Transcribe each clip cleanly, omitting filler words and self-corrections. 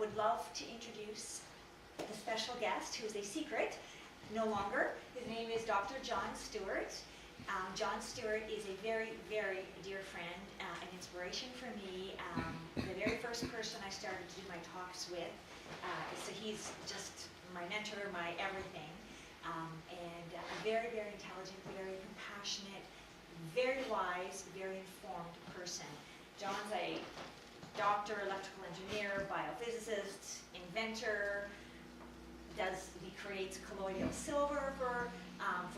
would love to introduce the special guest, who is a secret, no longer. His name is Dr. John Stewart. John Stewart is a very, very dear friend, an inspiration for me. The very first person I started to do my talks with. So he's just my mentor, my everything. And a very, very intelligent, very compassionate, very wise, very informed person. John's a doctor, electrical engineer, biophysicist, inventor. He creates colloidal silver for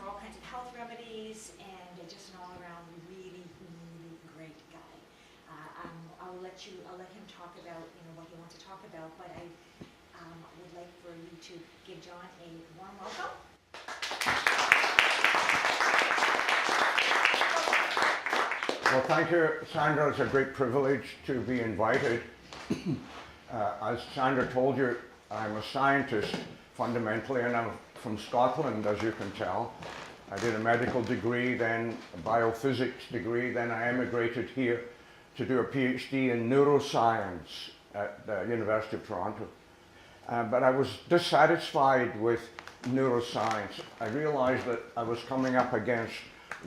all kinds of health remedies, and just an all-around really, really great guy. I'll let him talk about what he wants to talk about, but I would like for you to give John a warm welcome. Well, thank you, Sandra. It's a great privilege to be invited. As Sandra told you, I'm a scientist fundamentally, and I'm from Scotland, as you can tell. I did a medical degree, then a biophysics degree, then I emigrated here to do a PhD in neuroscience at the University of Toronto. But I was dissatisfied with neuroscience. I realized that I was coming up against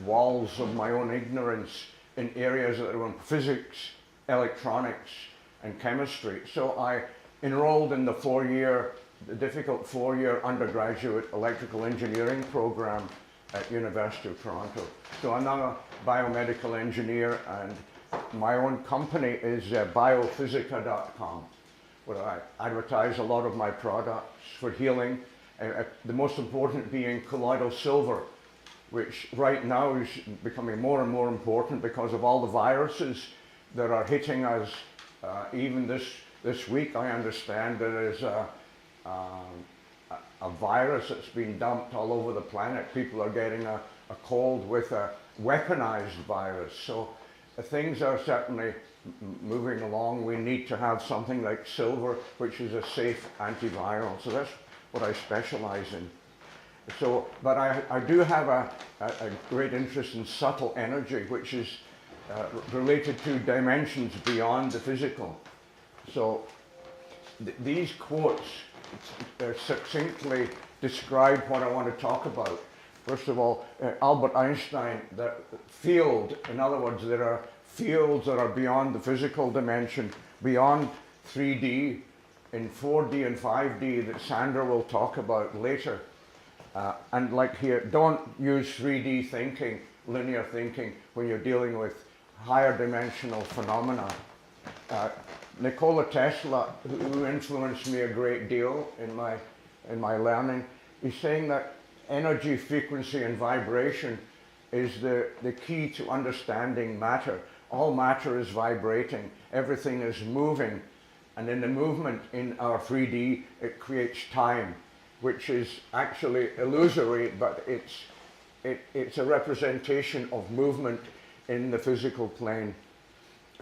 walls of my own ignorance in areas that were in physics, electronics, and chemistry. So I enrolled in the difficult four-year undergraduate electrical engineering program at University of Toronto. So I'm now a biomedical engineer, and my own company is biophysica.com, where I advertise a lot of my products for healing, the most important being colloidal silver, which right now is becoming more and more important because of all the viruses that are hitting us. Even this week, I understand there is a virus that's been dumped all over the planet. People are getting a cold with a weaponized virus. So things are certainly moving along. We need to have something like silver, which is a safe antiviral. So that's what I specialize in. So, but I do have a great interest in subtle energy, which is related to dimensions beyond the physical. So these quotes succinctly describe what I want to talk about. First of all, Albert Einstein, the field, in other words, there are fields that are beyond the physical dimension, beyond 3D, in 4D and 5D that Sandra will talk about later. And like here, don't use 3D thinking, linear thinking, when you're dealing with higher dimensional phenomena. Nikola Tesla, who influenced me a great deal in my learning, is saying that energy, frequency, and vibration is the key to understanding matter. All matter is vibrating, everything is moving, and in the movement in our 3D, it creates time, which is actually illusory, but it's a representation of movement in the physical plane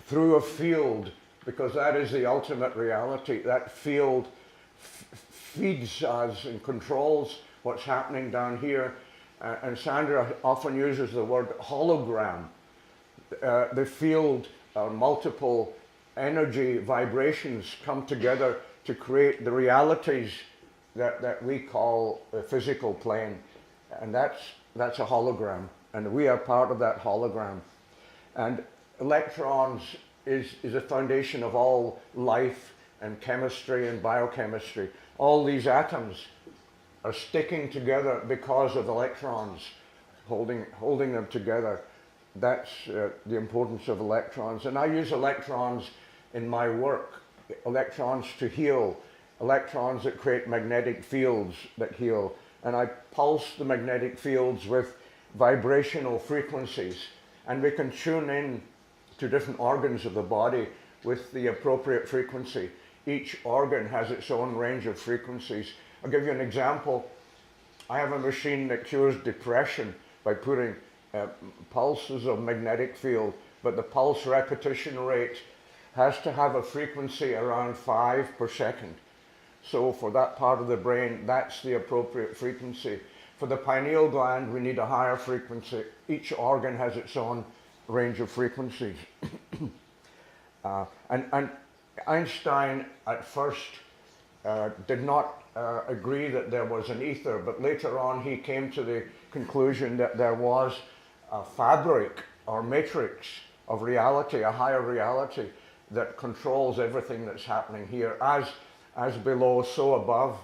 through a field, because that is the ultimate reality. That field feeds us and controls what's happening down here. And Sandra often uses the word hologram. The field, multiple energy vibrations come together to create the realities that we call the physical plane. And that's a hologram. And we are part of that hologram. And electrons is a foundation of all life and chemistry and biochemistry. All these atoms are sticking together because of electrons holding them together. That's the importance of electrons. And I use electrons in my work, electrons to heal, electrons that create magnetic fields that heal. And I pulse the magnetic fields with vibrational frequencies. And we can tune in to different organs of the body with the appropriate frequency. Each organ has its own range of frequencies. I'll give you an example. I have a machine that cures depression by putting pulses of magnetic field, but the pulse repetition rate has to have a frequency around 5 per second. So for that part of the brain, that's the appropriate frequency. For the pineal gland, we need a higher frequency. Each organ has its own range of frequencies. And Einstein at first did not agree that there was an ether, but later on he came to the conclusion that there was a fabric or matrix of reality, a higher reality that controls everything that's happening here. As below, so above,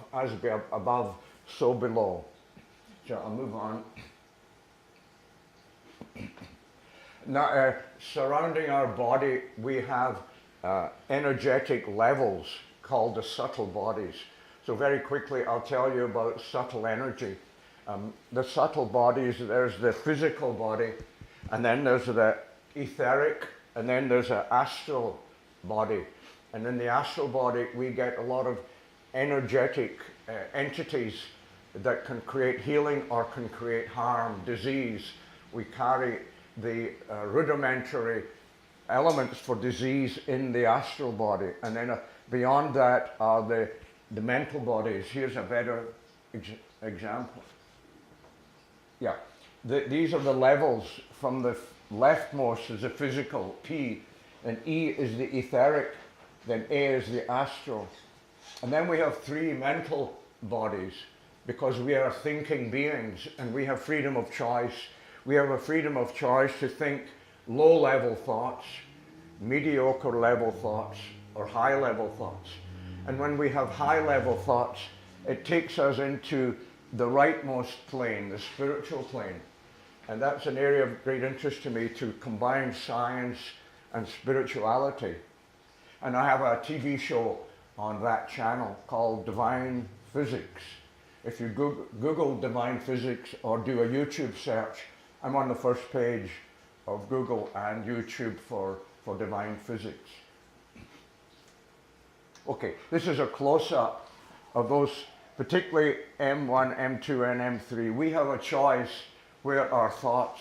above, so below. So I'll move on. Now, surrounding our body, we have energetic levels called the subtle bodies. So very quickly, I'll tell you about subtle energy. The subtle bodies, there's the physical body, and then there's the etheric, and then there's an astral body. And in the astral body, we get a lot of energetic entities that can create healing or can create harm, disease. We carry the rudimentary elements for disease in the astral body. And then beyond that are the mental bodies. Here's a better example. Yeah, these are the levels. From the leftmost is the physical, P, and E is the etheric, then A is the astral. And then we have 3 mental bodies, because we are thinking beings and we have freedom of choice. We have a freedom of choice to think low-level thoughts, mediocre-level thoughts, or high-level thoughts. And when we have high-level thoughts, it takes us into the rightmost plane, the spiritual plane. And that's an area of great interest to me, to combine science and spirituality. And I have a TV show on that channel called Divine Physics. If you Google Divine Physics or do a YouTube search, I'm on the first page of Google and YouTube for Divine Physics. Okay, this is a close-up of those, particularly M1, M2, and M3. We have a choice where our thoughts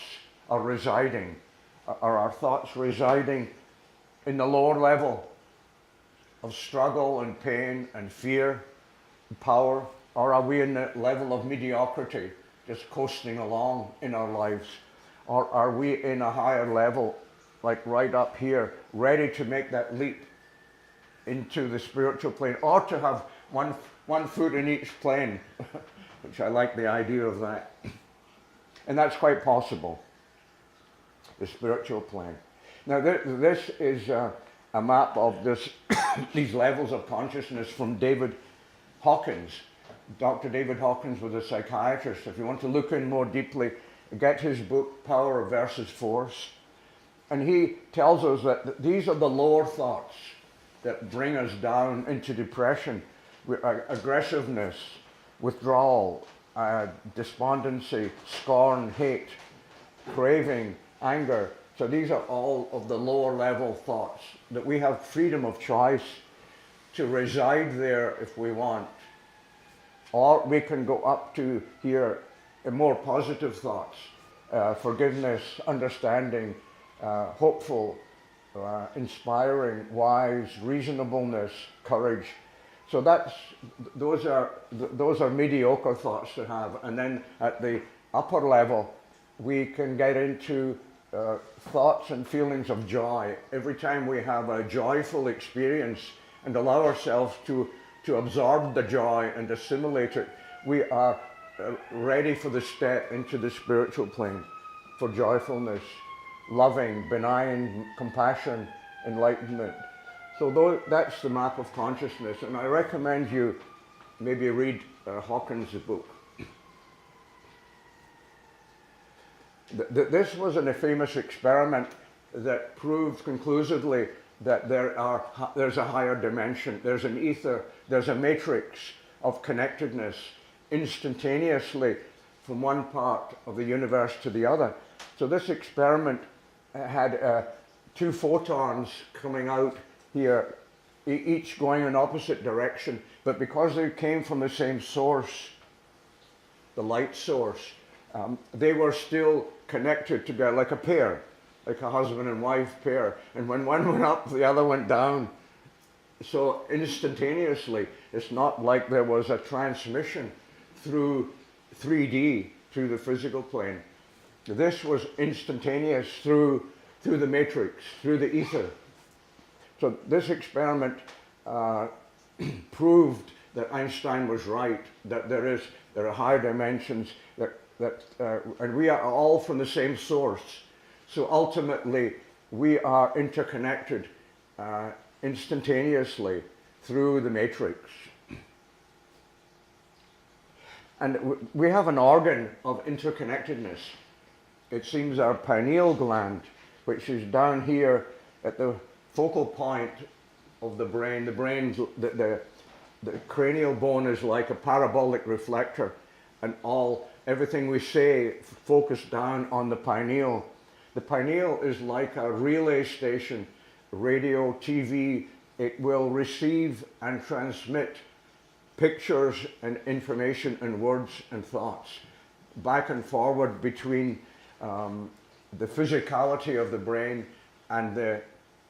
are residing. Are our thoughts residing in the lower level of struggle and pain and fear and power? Or are we in the level of mediocrity, just coasting along in our lives? Or are we in a higher level, like right up here, ready to make that leap into the spiritual plane, or to have one foot in each plane, which I like the idea of that. And that's quite possible, the spiritual plane. Now this is a map of this these levels of consciousness from David Hawkins. Dr. David Hawkins was a psychiatrist. If you want to look in more deeply, get his book, Power versus Force. And he tells us that these are the lower thoughts that bring us down into depression, aggressiveness, withdrawal, despondency, scorn, hate, craving, anger. So these are all of the lower level thoughts that we have freedom of choice to reside there if we want. Or we can go up to here more positive thoughts, forgiveness, understanding, hopeful, inspiring, wise, reasonableness, courage. So those are mediocre thoughts to have. And then at the upper level, we can get into thoughts and feelings of joy. Every time we have a joyful experience and allow ourselves to absorb the joy and assimilate it, we are ready for the step into the spiritual plane, for joyfulness, loving, benign, compassion, enlightenment. So that's the map of consciousness, and I recommend you maybe read Hawkins' book. This was a famous experiment that proved conclusively that there's a higher dimension, there's an ether, there's a matrix of connectedness instantaneously from one part of the universe to the other. So this experiment had 2 photons coming out here, each going in opposite direction, but because they came from the same source, the light source, they were still connected together like a pair, like a husband and wife pair. And when one went up, the other went down. So instantaneously, it's not like there was a transmission through 3D, through the physical plane. This was instantaneous through the matrix, through the ether. So this experiment proved that Einstein was right, that there are higher dimensions, and we are all from the same source. So ultimately, we are interconnected instantaneously through the matrix. And we have an organ of interconnectedness. It seems our pineal gland, which is down here at the focal point of the brain. The cranial bone is like a parabolic reflector, and everything we say focused down on the pineal. The pineal is like a relay station, radio, TV. It will receive and transmit pictures and information and words and thoughts back and forward between the physicality of the brain and the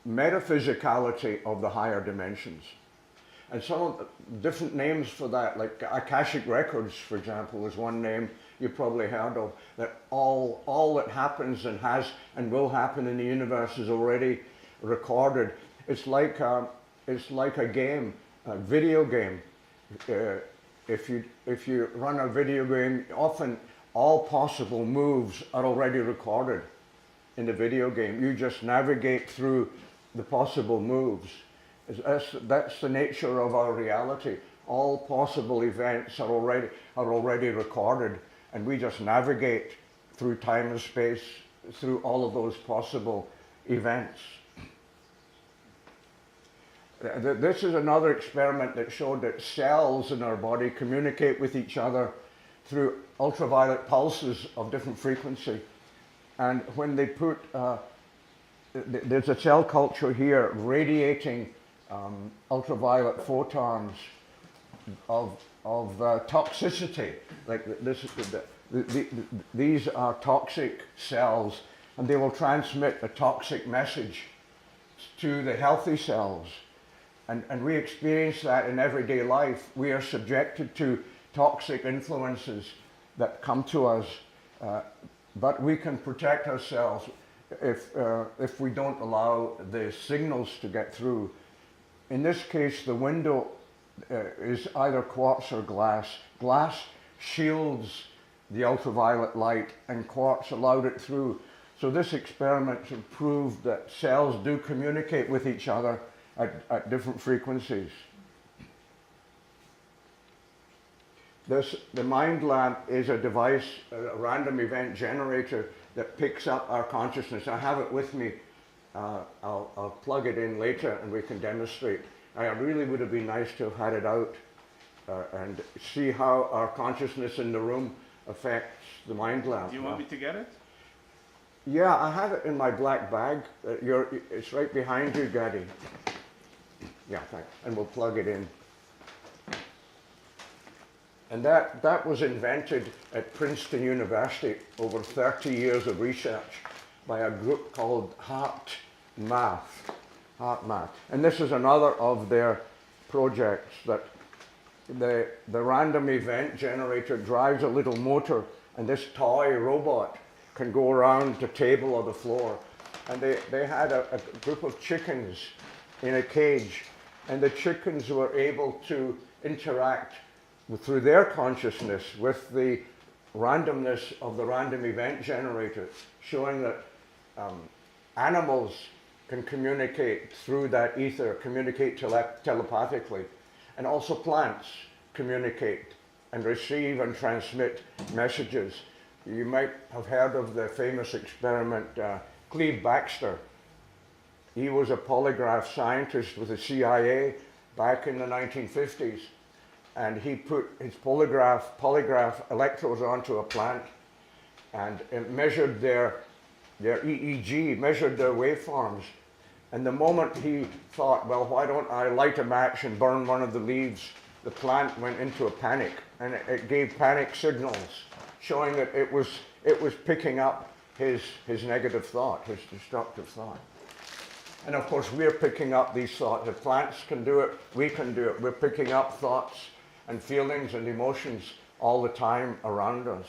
metaphysicality of the higher dimensions. And some of the different names for that, like Akashic Records, for example, is one name you probably heard of, that all that happens and has and will happen in the universe is already recorded. It's like a game, a video game. If you run a video game, often all possible moves are already recorded in the video game. You just navigate through the possible moves. That's the nature of our reality. All possible events are already recorded, and we just navigate through time and space through all of those possible events. This is another experiment that showed that cells in our body communicate with each other through ultraviolet pulses of different frequency. And when they put, there's a cell culture here radiating ultraviolet photons of toxicity. Like these are toxic cells, and they will transmit a toxic message to the healthy cells. And we experience that in everyday life. We are subjected to toxic influences that come to us, but we can protect ourselves if we don't allow the signals to get through. In this case, the window is either quartz or glass. Glass shields the ultraviolet light, and quartz allowed it through. So this experiment proved that cells do communicate with each other at different frequencies. The mind lamp is a device, a random event generator that picks up our consciousness. I have it with me. I'll plug it in later and we can demonstrate. I really would have been nice to have had it out and see how our consciousness in the room affects the mind lamp. Do you want me to get it? Yeah, I have it in my black bag. It's right behind you, Gaddy. Yeah, thanks. And we'll plug it in. And that was invented at Princeton University over 30 years of research by a group called HeartMath. And this is another of their projects, that the random event generator drives a little motor, and this toy robot can go around the table or the floor. And they had a group of chickens in a cage, and the chickens were able to interact through their consciousness with the randomness of the random event generator, showing that animals can communicate through that ether, communicate telepathically, and also plants communicate and receive and transmit messages. You might have heard of the famous experiment, Cleve Baxter. He was a polygraph scientist with the CIA back in the 1950s, and he put his polygraph electrodes onto a plant and measured their EEG, measured their waveforms. And the moment he thought, well, why don't I light a match and burn one of the leaves, the plant went into a panic, and it gave panic signals, showing that it was picking up his negative thought, his destructive thought. And of course, we're picking up these thoughts. The plants can do it, we can do it. We're picking up thoughts and feelings and emotions all the time around us.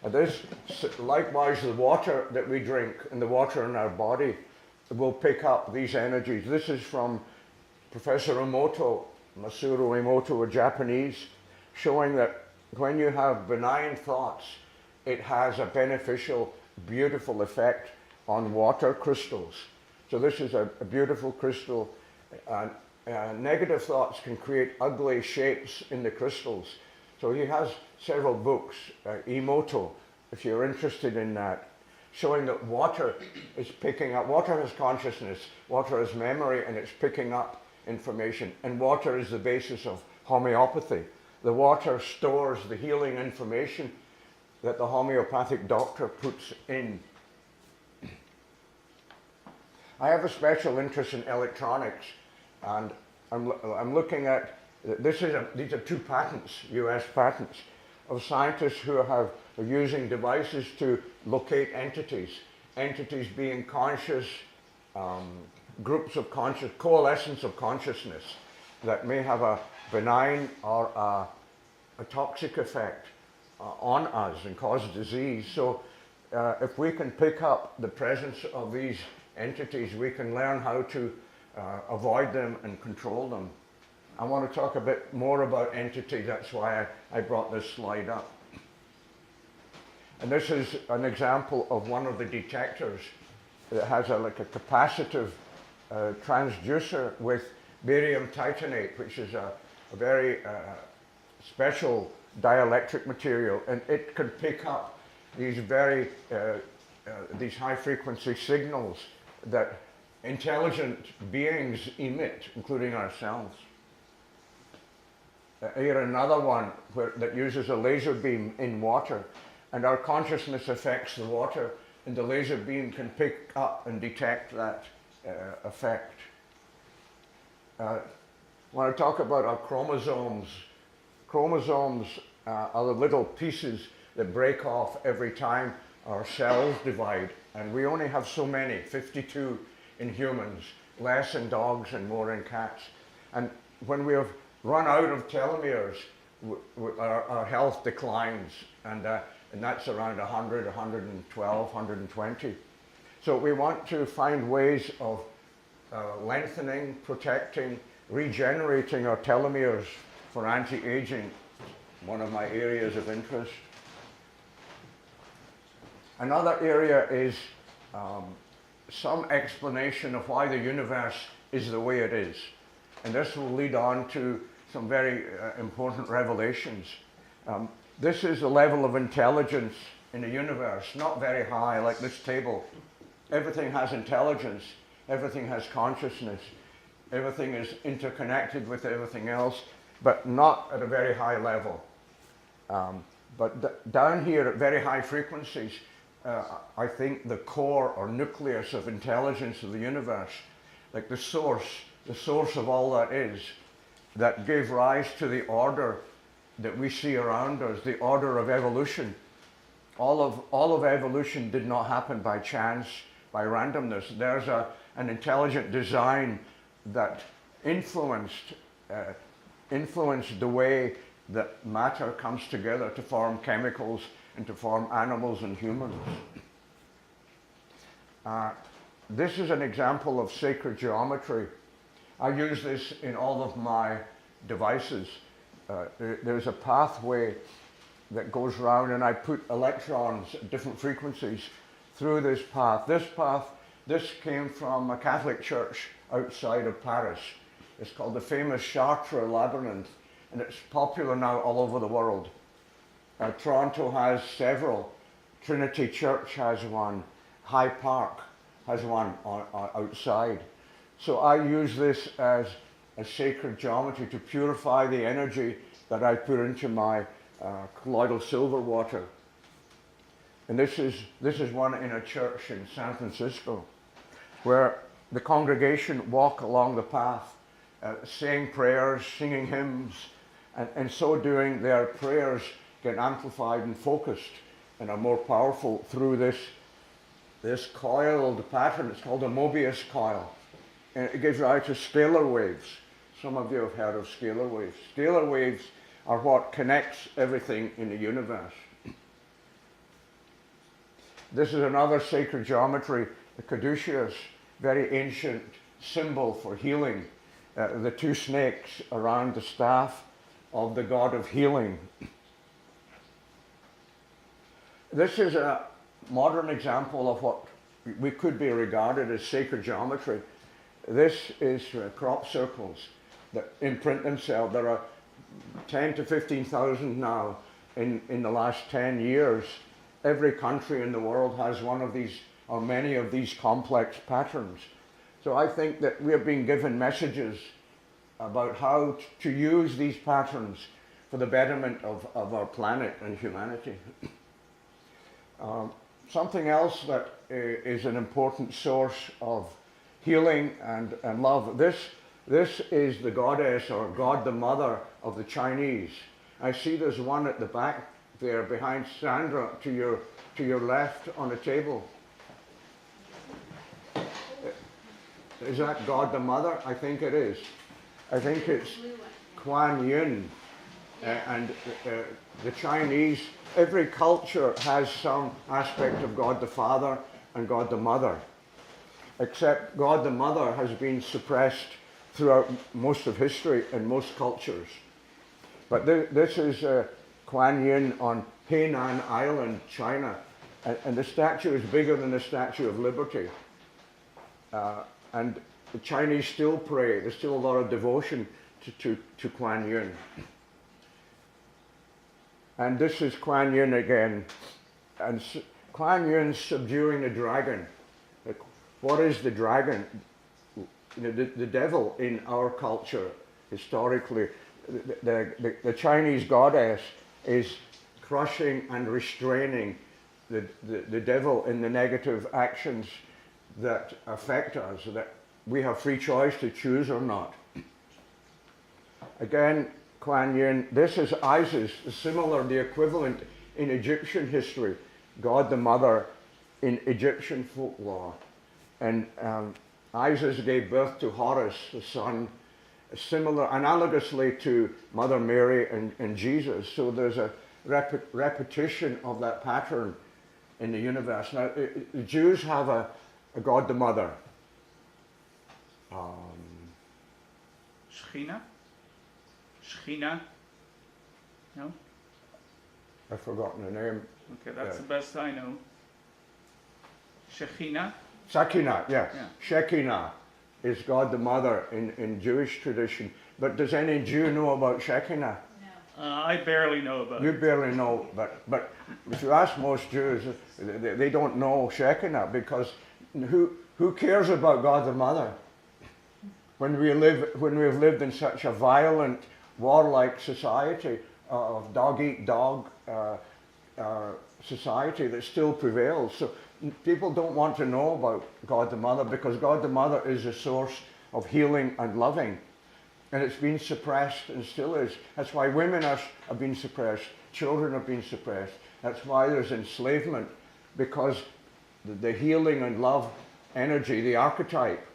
And this, likewise, the water that we drink and the water in our body will pick up these energies. This is from Professor Emoto Masaru Emoto, a Japanese, showing that when you have benign thoughts, it has a beneficial, beautiful effect on water crystals. So this is a beautiful crystal. Negative thoughts can create ugly shapes in the crystals. So he has several books, Emoto, if you're interested in that, showing that water is picking up, water has consciousness, water has memory, and it's picking up information. And water is the basis of homeopathy. The water stores the healing information that the homeopathic doctor puts in. I have a special interest in electronics, and I'm looking at, these are 2 patents, US patents, of scientists who are using devices to locate entities being conscious, groups of conscious, coalescence of consciousness that may have a benign or a toxic effect on us and cause disease. So if we can pick up the presence of these entities, we can learn how to avoid them and control them. I want to talk a bit more about entity. That's why I brought this slide up. And this is an example of one of the detectors that has like a capacitive transducer with barium titanate, which is a very special dielectric material, and it can pick up these these high frequency signals that intelligent beings emit, including ourselves. Here another one that uses a laser beam in water, and our consciousness affects the water, and the laser beam can pick up and detect that effect. I want to talk about our chromosomes. Chromosomes are the little pieces that break off every time our cells divide, and we only have so many, 52 in humans, less in dogs and more in cats. And when we have run out of telomeres, our health declines, and that's around 100, 112, 120. So we want to find ways of lengthening, protecting, regenerating our telomeres for anti-aging, one of my areas of interest. Another area is some explanation of why the universe is the way it is. And this will lead on to some very important revelations. This is a level of intelligence in the universe, not very high like this table. Everything has intelligence, everything has consciousness, everything is interconnected with everything else, but not at a very high level. But down here at very high frequencies, I think the core or nucleus of intelligence of the universe, like the source of all that is, that gave rise to the order that we see around us, the order of evolution. All of evolution did not happen by chance, by randomness. There's an intelligent design that influenced the way that matter comes together to form chemicals and to form animals and humans. This is an example of sacred geometry. I use this in all of my devices. There's a pathway that goes around, and I put electrons at different frequencies through this path. This came from a Catholic church outside of Paris. It's called the famous Chartres Labyrinth, and it's popular now all over the world. Toronto has several. Trinity Church has one. High Park has one outside. So I use this as a sacred geometry to purify the energy that I put into my colloidal silver water. And this is one in a church in San Francisco, where the congregation walk along the path, saying prayers, singing hymns, and in so doing their prayers get amplified and focused and are more powerful through this coiled pattern. It's called a Mobius coil. And it gives rise to scalar waves. Some of you have heard of scalar waves. Scalar waves are what connects everything in the universe. This is another sacred geometry, the caduceus, very ancient symbol for healing. the two snakes around the staff of the god of healing. This is a modern example of what we could be regarded as sacred geometry. This is crop circles that imprint themselves. There are 10 to 15,000 now in the last 10 years. Every country in the world has one of these, or many of these complex patterns. So I think that we have been given messages about how to use these patterns for the betterment of our planet and humanity. Something else that is an important source of healing and love. This is the goddess or God the Mother of the Chinese. I see there's one at the back there behind Sandra to your left on the table. Is that God the Mother? I think it is. I think it's Kuan Yin. And the Chinese, every culture has some aspect of God the Father and God the Mother. Except God the Mother has been suppressed throughout most of history in most cultures. But this is Kuan Yin on Hainan Island, China. And the statue is bigger than the Statue of Liberty. And the Chinese still pray. There's still a lot of devotion to Kuan Yin. And this is Kuan Yin again. And Kuan Yin subduing the dragon. What is the dragon? The devil in our culture, historically, the Chinese goddess is crushing and restraining the devil in the negative actions that affect us, that we have free choice to choose or not. Again, Kuan Yin, this is Isis, similar, the equivalent in Egyptian history, God the Mother in Egyptian folklore. And Isis gave birth to Horus, the son, similar, analogously to Mother Mary and Jesus. So there's a repetition of that pattern in the universe. Now, the Jews have a God the Mother. Shechina? No? I've forgotten the name. Okay, that's the best I know. Shechina? Shekinah, yes. Yeah. Shekinah is God the Mother in Jewish tradition. But does any Jew know about Shekinah? No. I barely know about it. You barely know, but if you ask most Jews, they don't know Shekinah, because who cares about God the Mother? When we've lived in such a violent, warlike society of dog-eat-dog society that still prevails. So people don't want to know about God the Mother, because God the Mother is a source of healing and loving. And it's been suppressed and still is. That's why women have been suppressed, children have been suppressed. That's why there's enslavement, because the healing and love energy, the archetype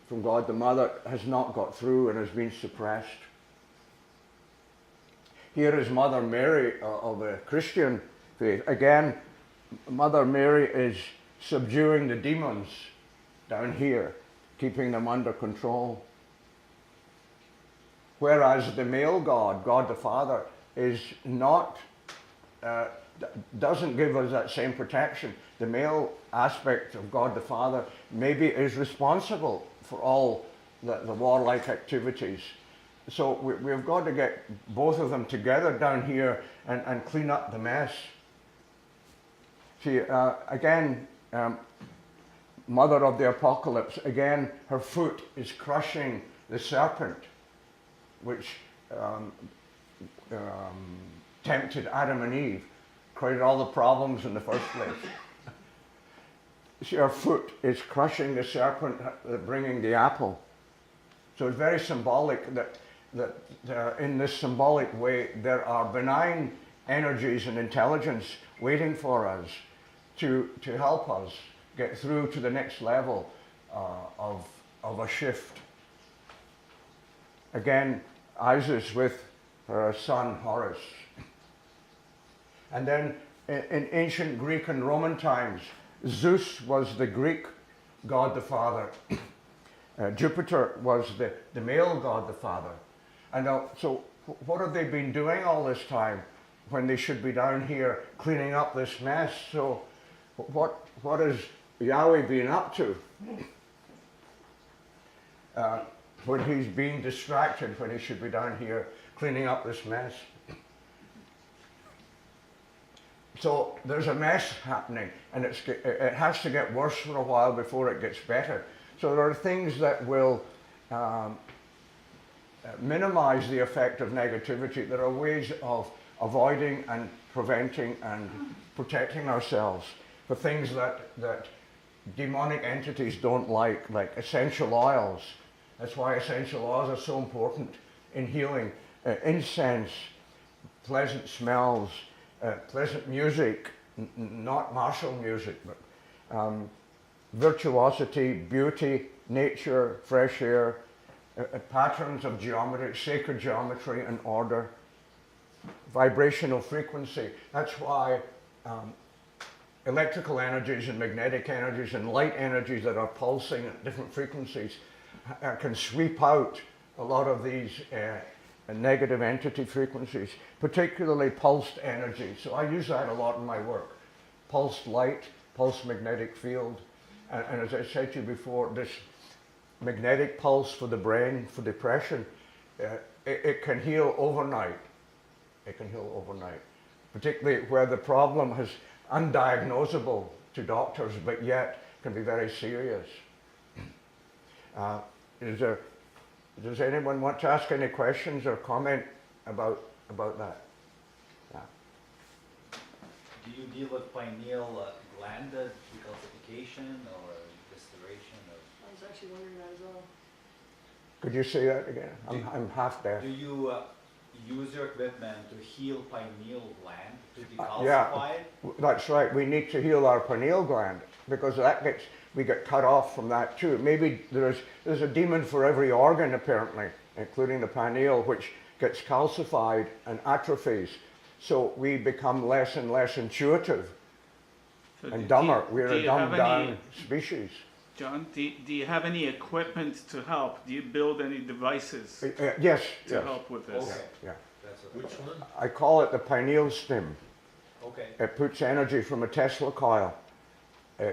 from God the Mother, has not got through and has been suppressed. Here is Mother Mary of the Christian faith. Again, Mother Mary is subduing the demons down here, keeping them under control. Whereas the male God, God the Father, is not, doesn't give us that same protection. The male aspect of God the Father maybe is responsible for all the warlike activities. So we've got to get both of them together down here and clean up the mess. See, again, Mother of the Apocalypse, again, her foot is crushing the serpent, which tempted Adam and Eve, created all the problems in the first place. See, her foot is crushing the serpent, bringing the apple. So it's very symbolic that in this symbolic way, there are benign energies and intelligence waiting for us to help us get through to the next level of a shift. Again, Isis with her son Horus. And then in ancient Greek and Roman times, Zeus was the Greek God the Father. Jupiter was the male god, the father. And so what have they been doing all this time when they should be down here cleaning up this mess? So what has Yahweh been up to when he's being distracted, when he should be down here cleaning up this mess? So there's a mess happening, and it has to get worse for a while before it gets better. So there are things that will minimize the effect of negativity. There are ways of avoiding and preventing and protecting ourselves for things that demonic entities don't like essential oils. That's why essential oils are so important in healing. Incense, pleasant smells, pleasant music, not martial music, but virtuosity, beauty, nature, fresh air, patterns of geometry, sacred geometry and order, vibrational frequency. That's why electrical energies and magnetic energies and light energies that are pulsing at different frequencies can sweep out a lot of these negative entity frequencies, particularly pulsed energy. So I use that a lot in my work. Pulsed light, pulsed magnetic field. And as I said to you before, this magnetic pulse for the brain, for depression, it can heal overnight. It can heal overnight. Particularly where the problem is undiagnosable to doctors, but yet can be very serious. Does anyone want to ask any questions or comment about that? Yeah. Do you deal with pineal gland decalcification or restoration? I was actually wondering that as well. Could you say that again? I'm half deaf. Do you use your equipment to heal pineal gland, to decalcify Yeah, it? that's right. We need to heal our pineal gland because we get cut off from that too. Maybe there's a demon for every organ apparently, including the pineal, which gets calcified and atrophies. So we become less and less intuitive and dumber. We're a dumbed down species. John, do you have any equipment to help? Do you build any devices Yes. to help with this? Okay. Yeah. Which one? I call it the pineal stim. Okay. It puts energy from a Tesla coil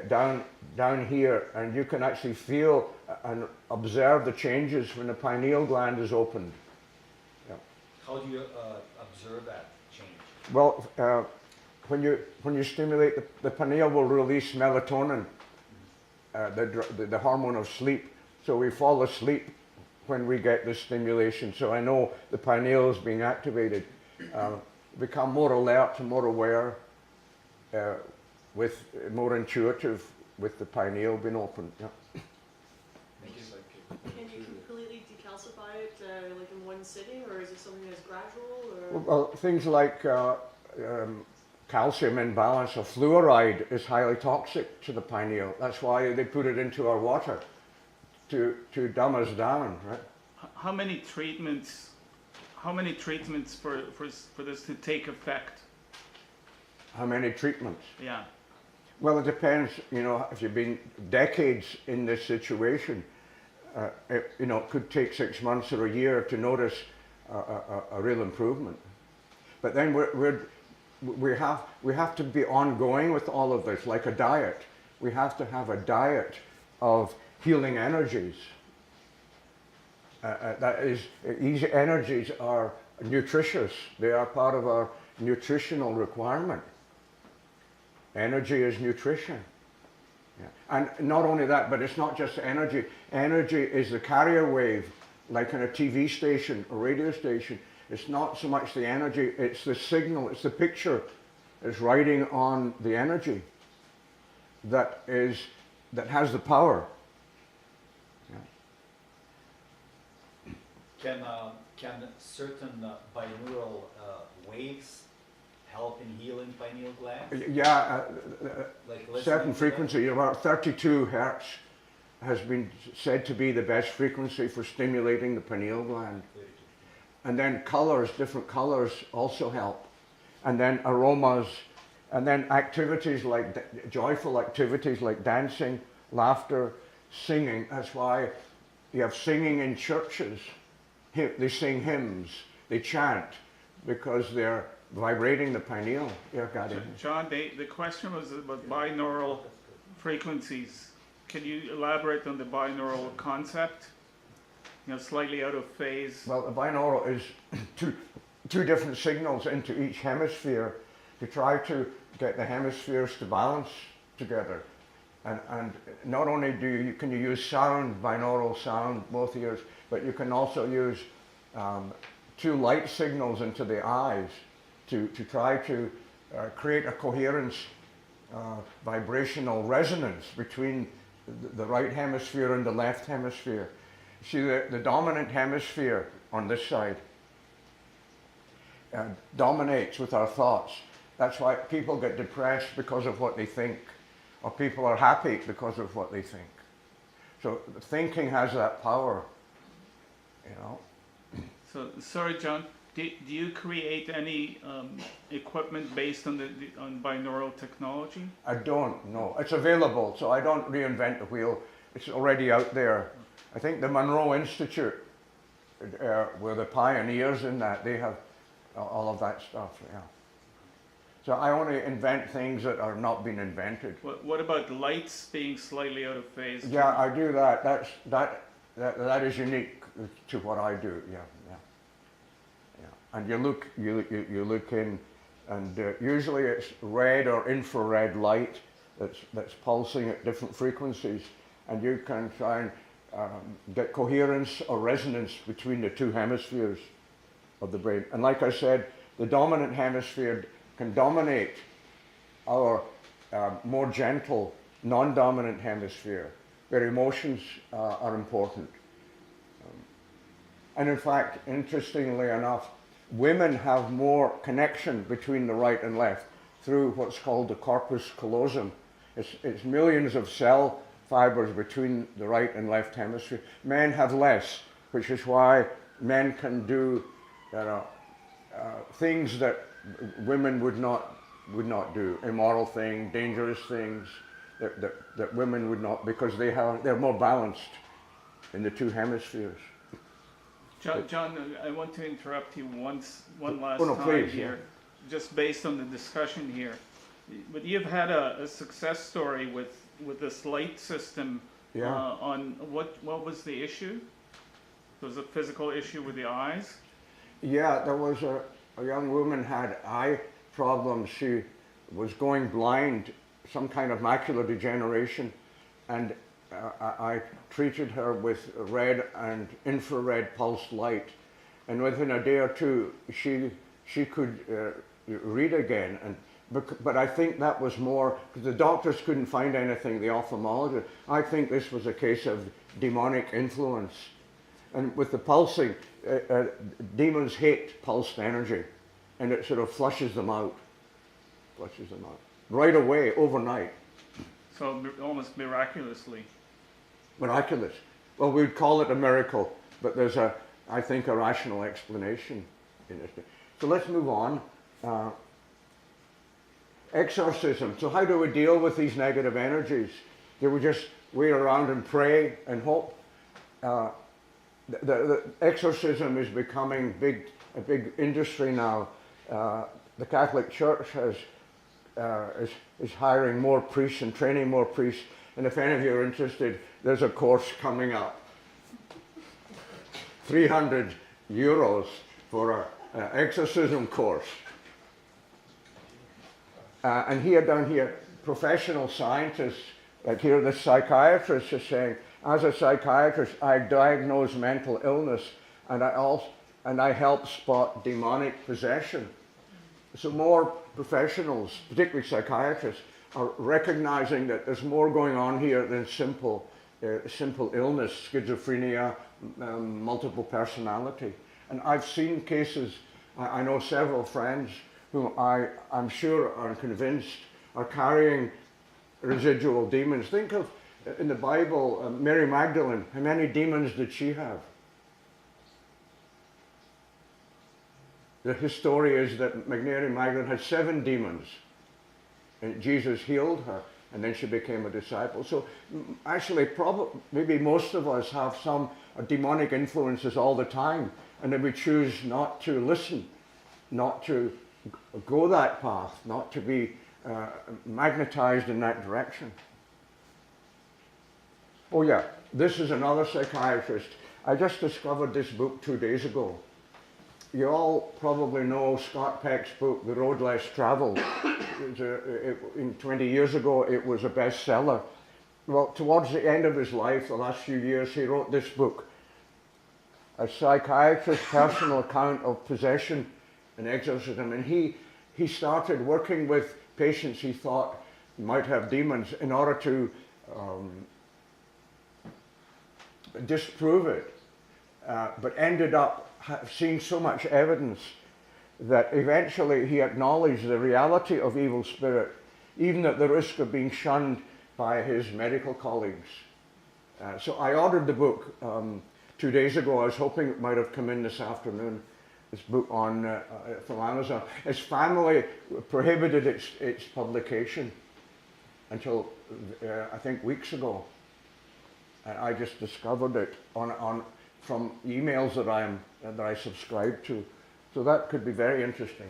down here, and you can actually feel and observe the changes when the pineal gland is opened. Yeah. How do you observe that change? Well, when you stimulate, the pineal will release melatonin, the hormone of sleep. So we fall asleep when we get this stimulation. So I know the pineal is being activated. Become more alert and more aware, with more intuitive with the pineal being opened. Yeah. Can you completely decalcify it like in one sitting, or is it something that's gradual? Or? Well, things like calcium imbalance or fluoride is highly toxic to the pineal. That's why they put it into our water to dumb us down, right? How many treatments for this to take effect? How many treatments? Yeah. Well, it depends, if you've been decades in this situation, it could take 6 months or a year to notice a real improvement. But then we have to be ongoing with all of this, like a diet. We have to have a diet of healing energies. These energies are nutritious. They are part of our nutritional requirement. Energy is nutrition. Yeah. And not only that, but it's not just energy. Energy is the carrier wave, like in a TV station or radio station. It's not so much the energy, it's the signal, it's the picture that's riding on the energy that has the power. Can certain binaural waves help in healing pineal glands? Yeah, Like listening certain to frequency, about 32 hertz has been said to be the best frequency for stimulating the pineal gland. them? And then colors, different colors also help. And then aromas, and then activities like joyful activities like dancing, laughter, singing. That's why You have singing in churches. They sing hymns. They chant because they're vibrating the pineal. Yeah, got it. John, the question was about binaural frequencies. Can you elaborate on the binaural concept? You know, slightly out of phase. Well, the binaural is two different signals into each hemisphere to try to get the hemispheres to balance together. And not only can you use sound, binaural sound, both ears, but you can also use two light signals into the eyes to try to create a coherence, vibrational resonance between the right hemisphere and the left hemisphere. See, the dominant hemisphere on this side dominates with our thoughts. That's why people get depressed because of what they think, or people are happy because of what they think. So thinking has that power, you know. So, sorry, John, do you create any equipment based on on binaural technology? I don't know. It's available, so I don't reinvent the wheel. It's already out there. I think the Monroe Institute were the pioneers in that. They have all of that stuff, yeah. So I only invent things that are not being invented. What about lights being slightly out of phase? Yeah, I do that. That is unique to what I do. Yeah. And you look in, and usually it's red or infrared light that's pulsing at different frequencies, and you can try and get coherence or resonance between the two hemispheres of the brain. And like I said, the dominant hemisphere can dominate our more gentle, non-dominant hemisphere, where emotions are important. And in fact, interestingly enough, women have more connection between the right and left through what's called the corpus callosum. It's millions of cell fibers between the right and left hemisphere. Men have less, which is why men can do things that women would not do, immoral things, dangerous things that women would not, because they're more balanced in the two hemispheres. John, I want to interrupt you one last no, time please, here, just based on the discussion here. But you've had a success story with this light system. Yeah. On what was the issue? There was a physical issue with the eyes? Yeah, there was a young woman had eye problems. She was going blind, some kind of macular degeneration, and I treated her with red and infrared pulsed light, and within a day or two she could read again. But I think that was more because the doctors couldn't find anything, the ophthalmologist. I think this was a case of demonic influence. And with the pulsing, demons hate pulsed energy, and it sort of flushes them out right away, overnight. So almost miraculously. Miraculous. Well, we'd call it a miracle, but there's I think, a rational explanation in it. So let's move on. Exorcism. So how do we deal with these negative energies? Do we just wait around and pray and hope? The exorcism is becoming a big industry now. The Catholic Church is hiring more priests and training more priests. And if any of you are interested, there's a course coming up. 300 euros for an exorcism course. And down here, professional scientists, like here the psychiatrist is saying, as a psychiatrist, I diagnose mental illness, and I help spot demonic possession. So more professionals, particularly psychiatrists, are recognizing that there's more going on here than simple illness, schizophrenia, multiple personality. And I've seen cases, I know several friends who I'm sure are convinced are carrying residual demons. Think of, in the Bible, Mary Magdalene, how many demons did she have? The story is that Mary Magdalene had 7 demons, and Jesus healed her. and then she became a disciple. So actually, maybe most of us have some demonic influences all the time, and then we choose not to listen, not to go that path, not to be magnetized in that direction. Oh yeah, this is another psychiatrist. I just discovered this book 2 days ago. You all probably know Scott Peck's book, The Road Less Traveled. In 20 years ago, it was a bestseller. Well, towards the end of his life, the last few years, he wrote this book, A Psychiatrist's Personal Account of Possession and Exorcism. And he started working with patients he thought might have demons in order to disprove it, but ended up seeing so much evidence that eventually he acknowledged the reality of evil spirit, even at the risk of being shunned by his medical colleagues. So I ordered the book 2 days ago. I was hoping it might have come in this afternoon. This book from Amazon. His family prohibited its publication until I think weeks ago. And I just discovered it from emails that I subscribe to. So that could be very interesting.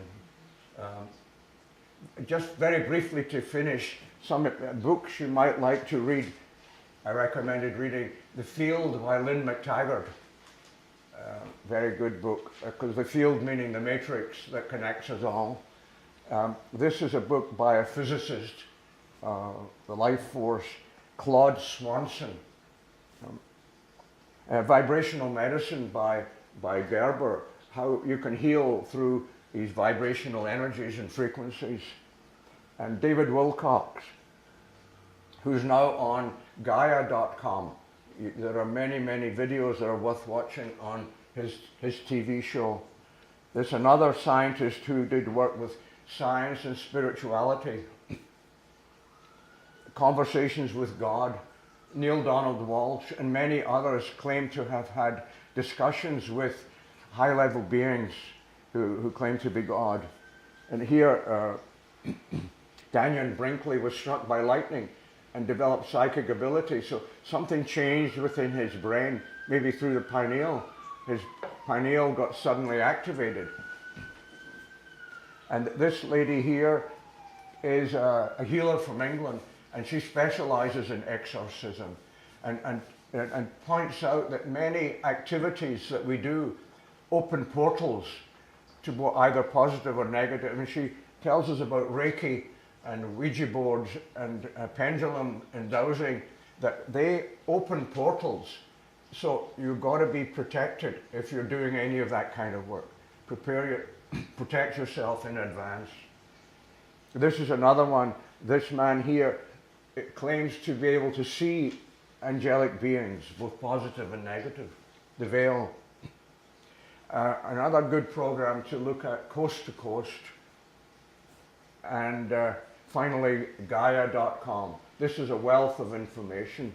Just very briefly to finish, some books you might like to read. I recommended reading The Field by Lynn McTaggart. Very good book, because the field meaning the matrix that connects us all. This is a book by a physicist, the life force, Claude Swanson. Vibrational medicine by Gerber, how you can heal through these vibrational energies and frequencies. And David Wilcox, who's now on Gaia.com. There are many, many videos that are worth watching on his TV show. There's another scientist who did work with science and spirituality. Conversations with God. Neil Donald Walsh and many others claim to have had discussions with high-level beings who claim to be God. And here, Daniel Brinkley was struck by lightning and developed psychic ability. So something changed within his brain, maybe through the pineal. His pineal got suddenly activated. And this lady here is a healer from England, and she specializes in exorcism and points out that many activities that we do open portals to either positive or negative. And she tells us about Reiki and Ouija boards and pendulum and dowsing, that they open portals. So you've got to be protected if you're doing any of that kind of work. Protect yourself in advance. This is another one. This man here, it claims to be able to see angelic beings, both positive and negative. The Veil. Another good program to look at, Coast to Coast. And finally, Gaia.com. This is a wealth of information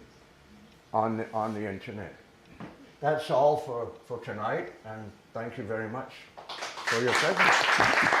on the internet. That's all for tonight, and thank you very much for your presence.